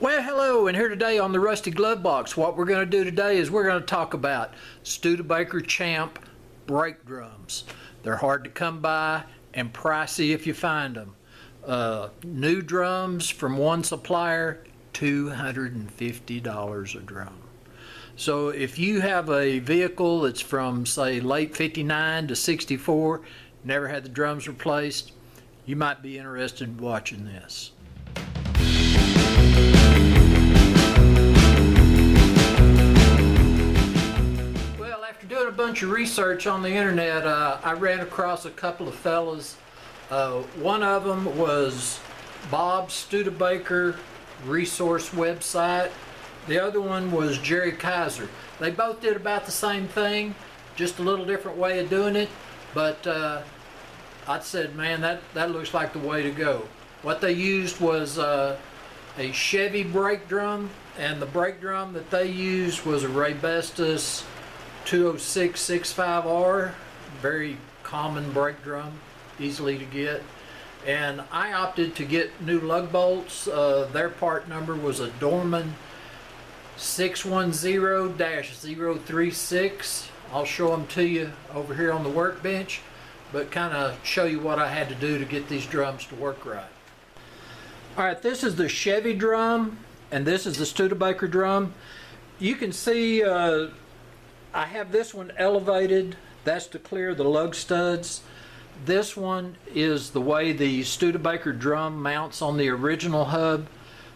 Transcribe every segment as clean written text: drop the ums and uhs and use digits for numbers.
Well, hello, and here today on the Rusty Glove Box, what we're going to do today is we're going to talk about Studebaker Champ brake drums. They're hard to come by and pricey if you find them. New drums from one supplier, $250 a drum. So if you have a vehicle that's from, say, late 59 to 64, never had the drums replaced, you might be interested in watching this. Doing a bunch of research on the internet, I ran across a couple of fellas. One of them was Bob's Studebaker resource website. The other one was Jerry Kaiser. They both did about the same thing, just a little different way of doing it, but I said, man, that looks like the way to go. What they used was a Chevy brake drum, and the brake drum that they used was a Raybestos 206-65R, very common brake drum, easily to get. And I opted to get new lug bolts. Their part number was a Dorman 610-036. I'll show them to you over here on the workbench, but kind of show you what I had to do to get these drums to work right. Alright, this is the Chevy drum, and this is the Studebaker drum. You can see I have this one elevated. That's to clear the lug studs. This one is the way the Studebaker drum mounts on the original hub.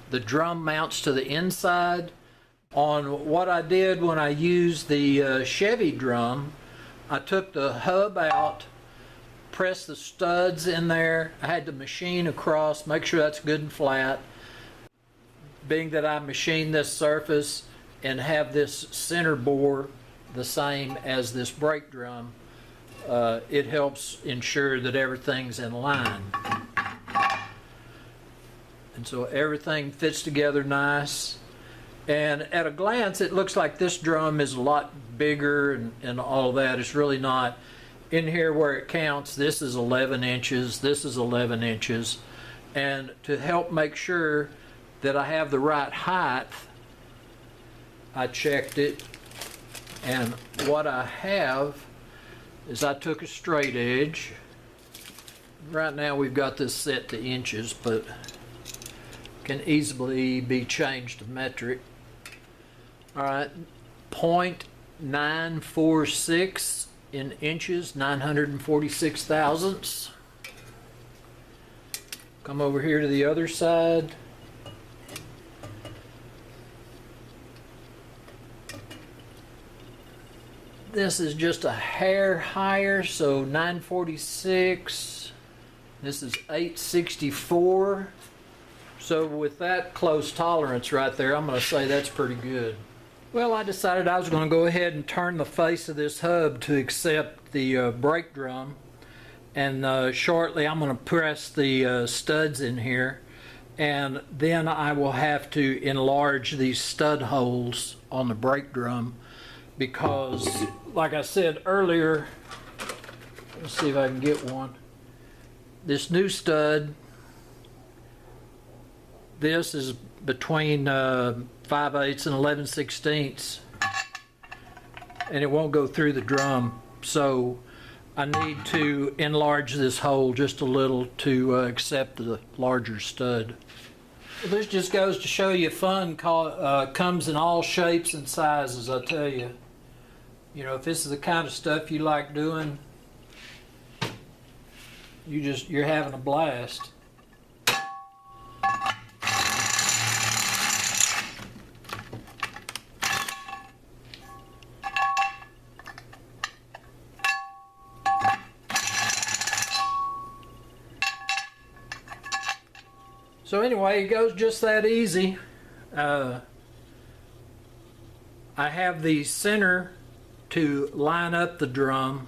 The drum mounts to the inside. On what I did when I used the Chevy drum, I took the hub out, pressed the studs in there. I had to machine across, make sure that's good and flat. Being that I machined this surface and have this center bore the same as this brake drum, it helps ensure that everything's in line. And so everything fits together nice. And at a glance, it looks like this drum is a lot bigger and all that. It's really not. In here where it counts, this is 11 inches, this is 11 inches. And to help make sure that I have the right height, I checked it. And what I have is I took a straight edge. Right now we've got this set to inches, but can easily be changed to metric. Alright, 0.946 in inches, 946 thousandths. Come over here to the other side. This is just a hair higher, so 946. This is 864. So with that close tolerance right there, I'm going to say that's pretty good. Well, I decided I was going to go ahead and turn the face of this hub to accept the brake drum. And shortly I'm going to press the studs in here. And then I will have to enlarge these stud holes on the brake drum, because like I said earlier, let's see if I can get one. This new stud, this is between 5/8 and 11/16, and it won't go through the drum, so I need to enlarge this hole just a little to accept the larger stud. Well, this just goes to show you fun comes in all shapes and sizes, I tell you. You know, if this is the kind of stuff you like doing, you're having a blast. So anyway, it goes just that easy. I have the center to line up the drum,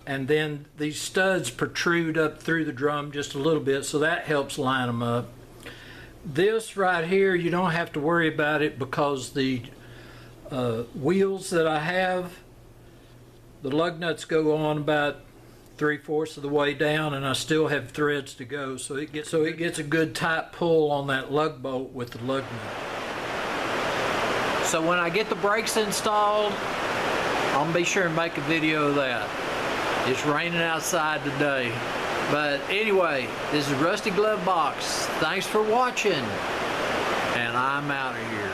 and then these studs protrude up through the drum just a little bit, so that helps line them up. This right here, you don't have to worry about it, because the wheels that I have, the lug nuts go on about 3/4 of the way down, and I still have threads to go, so it gets a good tight pull on that lug bolt with the lug nut. So when I get the brakes installed, I'm gonna be sure and make a video of that. It's raining outside today, but anyway, this is Rusty Glove Box. Thanks for watching, and I'm out of here.